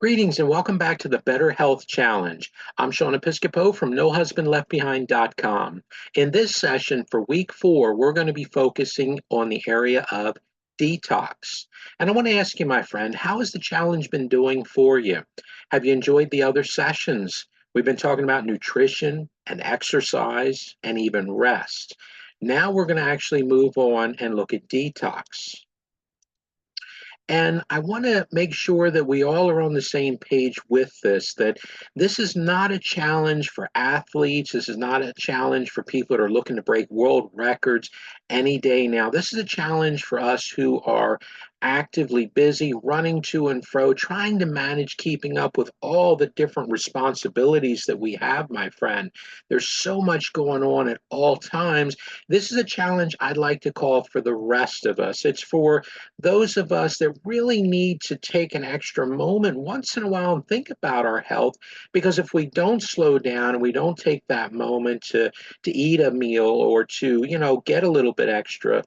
Greetings and welcome back to the Better Health Challenge. I'm Sean Episcopo from NoHusbandLeftBehind.com. In this session for week 4, we're going to be focusing on the area of detox. And I want to ask you, my friend, how has the challenge been doing for you? Have you enjoyed the other sessions? We've been talking about nutrition and exercise and even rest. Now we're going to actually move on and look at detox. And I want to make sure that we all are on the same page with this, that this is not a challenge for athletes. This is not a challenge for people that are looking to break world records any day now. This is a challenge for us who are actively busy, running to and fro, trying to manage keeping up with all the different responsibilities that we have, my friend. There's so much going on at all times. This is a challenge I'd like to call for the rest of us. It's for those of us that really need to take an extra moment once in a while and think about our health, because if we don't slow down and we don't take that moment to eat a meal or to get a little bit extra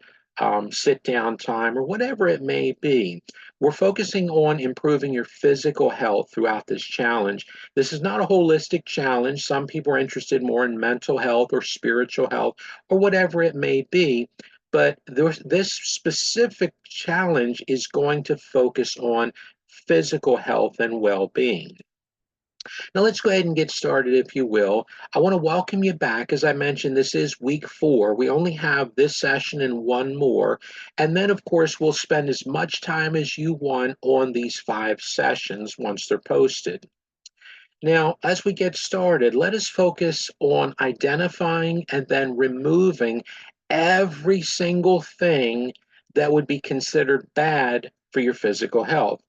sit down time or whatever it may be, we're focusing on improving your physical health throughout this challenge. This is not a holistic challenge. Some people are interested more in mental health or spiritual health or whatever it may be, but this specific challenge is going to focus on physical health and well-being. Now, let's go ahead and get started, if you will. I want to welcome you back. As I mentioned, this is week 4. We only have this session and one more. And then, of course, we'll spend as much time as you want on these 5 sessions once they're posted. Now, as we get started, let us focus on identifying and then removing every single thing that would be considered bad for your physical health.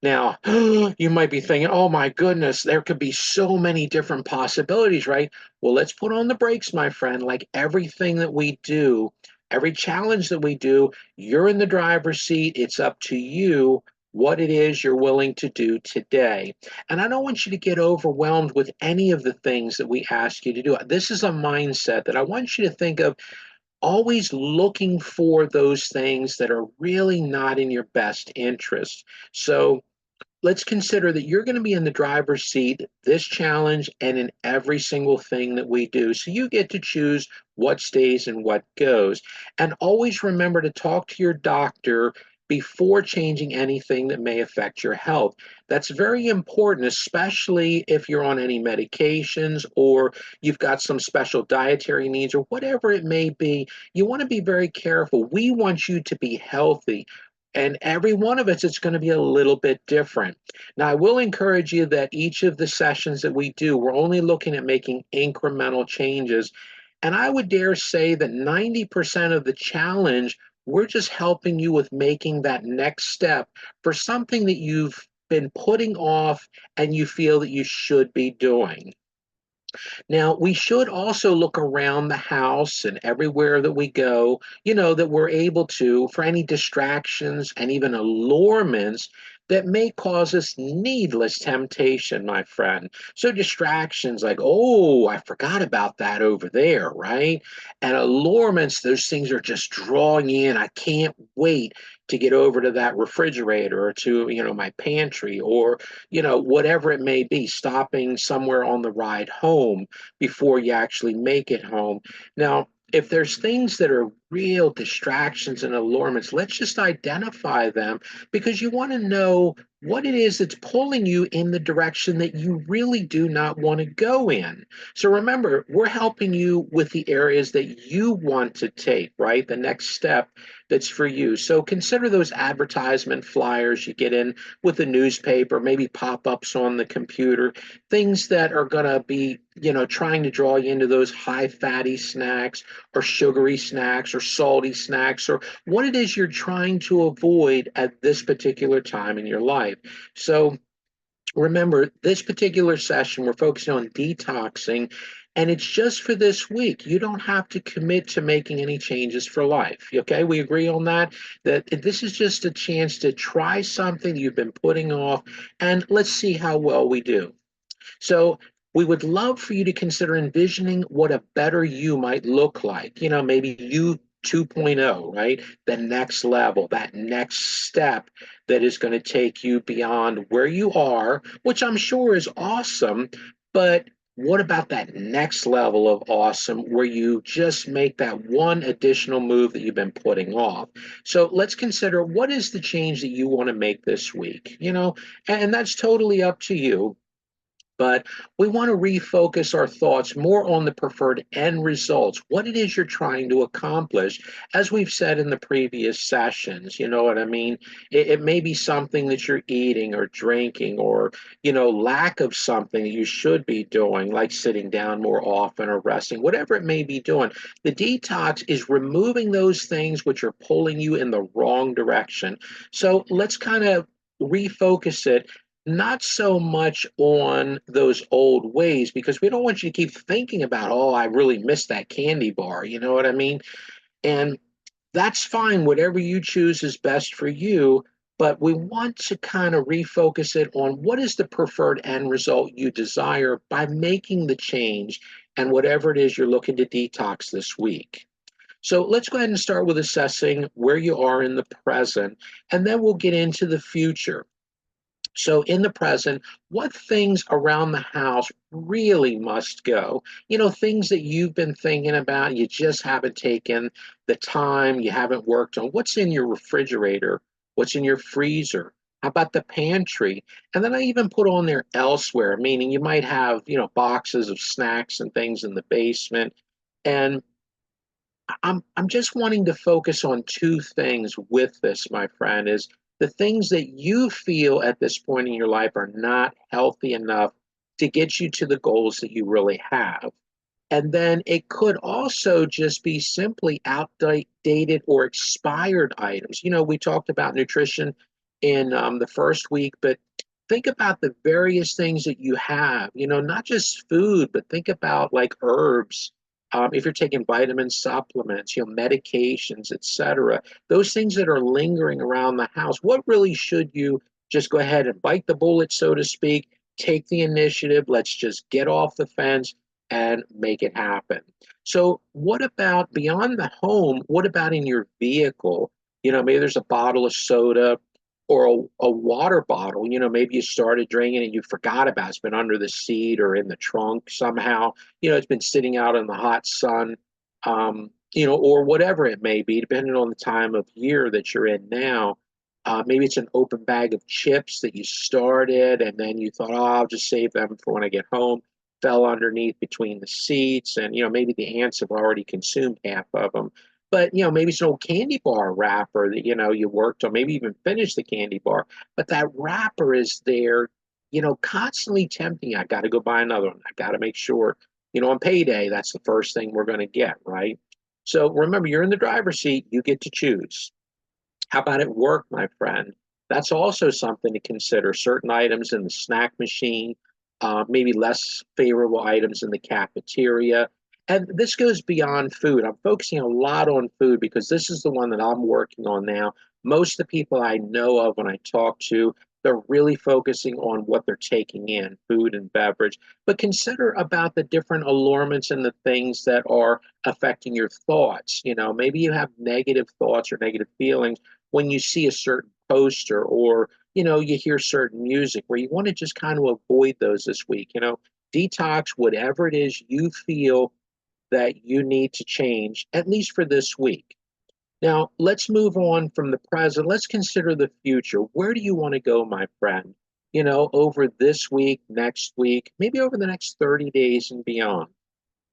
Now, you might be thinking, oh my goodness, there could be so many different possibilities, right? Well, let's put on the brakes, my friend. Like everything that we do, every challenge that we do, you're in the driver's seat. It's up to you what it is you're willing to do today. And I don't want you to get overwhelmed with any of the things that we ask you to do. This is a mindset that I want you to think of, always looking for those things that are really not in your best interest. So let's consider that you're going to be in the driver's seat this challenge and in every single thing that we do. So you get to choose what stays and what goes. And always remember to talk to your doctor before changing anything that may affect your health. That's very important, especially if you're on any medications or you've got some special dietary needs or whatever it may be. You want to be very careful. We want you to be healthy. And every one of us, it's going to be a little bit different. Now, I will encourage you that each of the sessions that we do, we're only looking at making incremental changes. And I would dare say that 90% of the challenge, we're just helping you with making that next step for something that you've been putting off and you feel that you should be doing. Now, we should also look around the house and everywhere that we go, that we're able to, for any distractions and even allurements that may cause us needless temptation, my friend. So, distractions like, oh, I forgot about that over there, right? And allurements, those things are just drawing in. I can't wait to get over to that refrigerator or to, my pantry or whatever it may be, stopping somewhere on the ride home before you actually make it home. Now, if there's things that are real distractions and allurements, let's just identify them, because you want to know what it is that's pulling you in the direction that you really do not want to go in. So remember, we're helping you with the areas that you want to take, right? The next step that's for you. So consider those advertisement flyers you get in with the newspaper, maybe pop-ups on the computer, things that are going to be, trying to draw you into those high fatty snacks or sugary snacks or salty snacks or what it is you're trying to avoid at this particular time in your life. So remember, this particular session, we're focusing on detoxing, and it's just for this week. You don't have to commit to making any changes for life. Okay, we agree on that? That this is just a chance to try something you've been putting off, and let's see how well we do. So we would love for you to consider envisioning what a better you might look like. Maybe you 2.0, right? The next level, that next step that is going to take you beyond where you are, which I'm sure is awesome. But what about that next level of awesome where you just make that one additional move that you've been putting off? So let's consider, what is the change that you want to make this week? And that's totally up to you, but we want to refocus our thoughts more on the preferred end results, what it is you're trying to accomplish. As we've said in the previous sessions, you know what I mean? It may be something that you're eating or drinking, or, lack of something that you should be doing, like sitting down more often or resting, whatever it may be doing. The detox is removing those things which are pulling you in the wrong direction. So let's kind of refocus it, not so much on those old ways, because we don't want you to keep thinking about, oh, I really missed that candy bar. You know what I mean? And that's fine. Whatever you choose is best for you. But we want to kind of refocus it on what is the preferred end result you desire by making the change and whatever it is you're looking to detox this week. So let's go ahead and start with assessing where you are in the present, and then we'll get into the future. So in the present, what things around the house really must go? Things that you've been thinking about, you just haven't taken the time, you haven't worked on. What's in your refrigerator? What's in your freezer? How about the pantry? And then I even put on there elsewhere, meaning you might have, boxes of snacks and things in the basement. And I'm just wanting to focus on two things with this, my friend, is the things that you feel at this point in your life are not healthy enough to get you to the goals that you really have. And then it could also just be simply outdated or expired items. We talked about nutrition in the first week, but think about the various things that you have, not just food, but think about like herbs. If you're taking vitamin supplements, medications, etc., those things that are lingering around the house, what really should you just go ahead and bite the bullet, so to speak, take the initiative, let's just get off the fence and make it happen. So, what about beyond the home? What about in your vehicle? Maybe there's a bottle of soda or a water bottle. Maybe you started drinking and you forgot about it. It's been under the seat or in the trunk somehow. It's been sitting out in the hot sun, or whatever it may be, depending on the time of year that you're in now. Maybe it's an open bag of chips that you started and then you thought, oh, I'll just save them for when I get home. Fell underneath between the seats, and maybe the ants have already consumed half of them. But maybe it's an old candy bar wrapper that you worked on, maybe even finished the candy bar, but that wrapper is there, constantly tempting. I got to go buy another one. I got to make sure, on payday, that's the first thing we're going to get, right? So remember, you're in the driver's seat. You get to choose. How about at work, my friend? That's also something to consider. Certain items in the snack machine, maybe less favorable items in the cafeteria. And this goes beyond food. I'm focusing a lot on food because this is the one that I'm working on now. Most of the people I know of when I talk to, they're really focusing on what they're taking in, food and beverage. But consider about the different allurements and the things that are affecting your thoughts. Maybe you have negative thoughts or negative feelings when you see a certain poster, or you hear certain music, where you want to just kind of avoid those this week. Detox whatever it is you feel that you need to change, at least for this week. Now let's move on from the present. Let's consider the future. Where do you want to go, my friend? Over this week, next week, maybe over the next 30 days and beyond.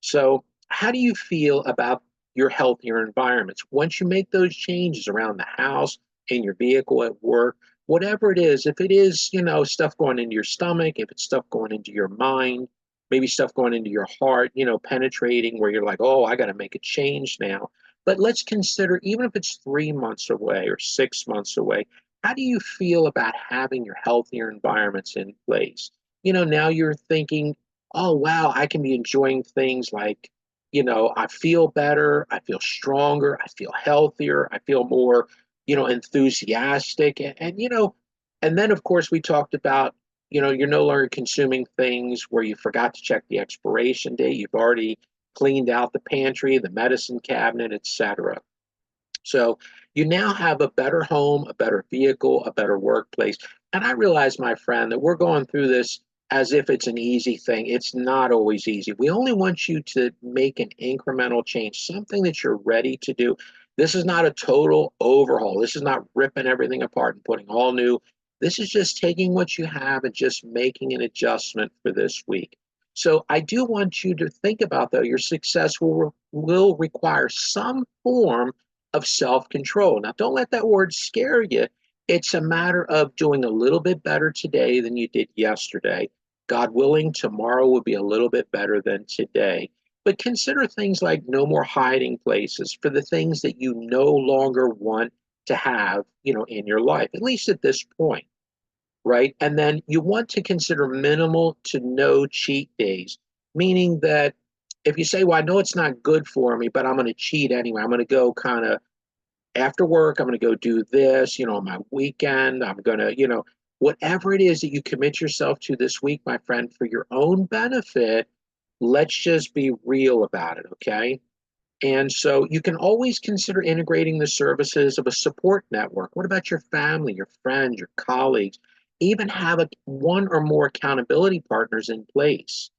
So, how do you feel about your healthier environments? Once you make those changes around the house, in your vehicle, at work, whatever it is, if it is, stuff going into your stomach, if it's stuff going into your mind, maybe stuff going into your heart, penetrating where you're like, oh, I got to make a change now. But let's consider, even if it's 3 months away or 6 months away, how do you feel about having your healthier environments in place? Now you're thinking, oh wow, I can be enjoying things like, I feel better, I feel stronger, I feel healthier, I feel more, enthusiastic, and then of course we talked about, you're no longer consuming things where you forgot to check the expiration date. You've already cleaned out the pantry, the medicine cabinet, etc. So You now have a better home, a better vehicle, a better workplace. And I realize, my friend, that we're going through this as if it's an easy thing. It's not always easy. We only want you to make an incremental change, something that you're ready to do. This is not a total overhaul. This is not ripping everything apart and putting all new. This is just taking what you have and just making an adjustment for this week. So I do want you to think about, though, your success will require some form of self-control. Now, don't let that word scare you. It's a matter of doing a little bit better today than you did yesterday. God willing, tomorrow will be a little bit better than today. But consider things like no more hiding places for the things that you no longer want to have, in your life, at least at this point, right? And then you want to consider minimal to no cheat days, meaning that if you say, well, I know it's not good for me, but I'm going to cheat anyway. I'm going to go kind of after work, I'm going to go do this, on my weekend. I'm going to, whatever it is that you commit yourself to this week, my friend, for your own benefit, let's just be real about it, okay? And so you can always consider integrating the services of a support network. What about your family, your friends, your colleagues? Even have one or more accountability partners in place.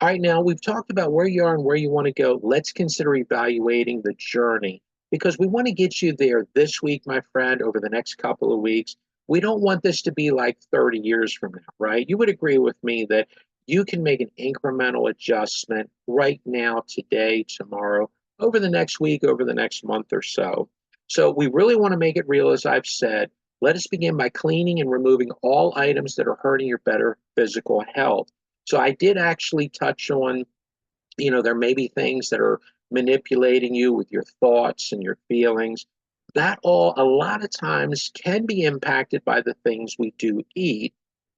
All right, now we've talked about where you are and where you want to go. Let's consider evaluating the journey because we want to get you there this week, my friend, over the next couple of weeks. We don't want this to be like 30 years from now, right? You would agree with me that you can make an incremental adjustment right now, today, tomorrow, over the next week, over the next month or so. So we really want to make it real, as I've said. Let us begin by cleaning and removing all items that are hurting your better physical health. So I did actually touch on, there may be things that are manipulating you with your thoughts and your feelings. That all, a lot of times, can be impacted by the things we do eat.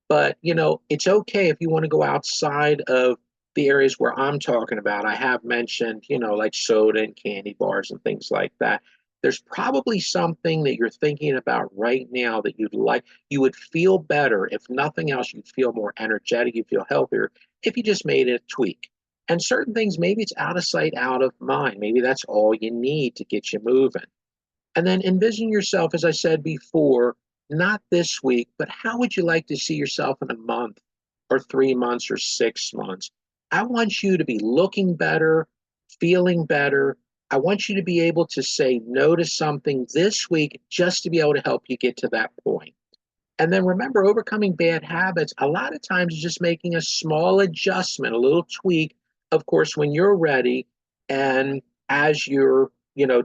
But, it's okay if you want to go outside of the areas where I'm talking about. I have mentioned, like soda and candy bars and things like that. There's probably something that you're thinking about right now that you would feel better. If nothing else, you'd feel more energetic, you feel healthier if you just made a tweak. And certain things, maybe it's out of sight, out of mind. Maybe that's all you need to get you moving. And then envision yourself, as I said before, not this week, but how would you like to see yourself in a month or 3 months or 6 months? I want you to be looking better, feeling better. I want you to be able to say no to something this week just to be able to help you get to that point. And then remember, overcoming bad habits, a lot of times is just making a small adjustment, a little tweak, of course, when you're ready and as you're,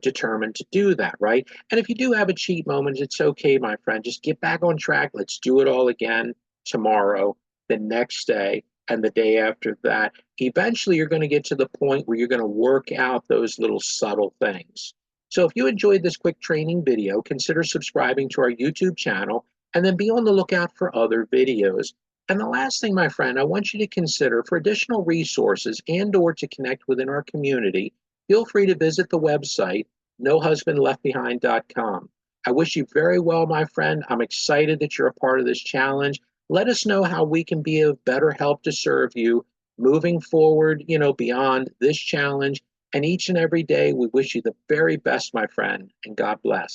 determined to do that, right? And if you do have a cheat moment, it's okay, my friend. Just get back on track. Let's do it all again tomorrow, the next day, and the day after that. Eventually, you're going to get to the point where you're going to work out those little subtle things. So if you enjoyed this quick training video, consider subscribing to our YouTube channel and then be on the lookout for other videos. And the last thing, my friend, I want you to consider for additional resources and or to connect within our community, feel free to visit the website, nohusbandleftbehind.com. I wish you very well, my friend. I'm excited that you're a part of this challenge. Let us know how we can be of better help to serve you moving forward, beyond this challenge. And each and every day, we wish you the very best, my friend, and God bless.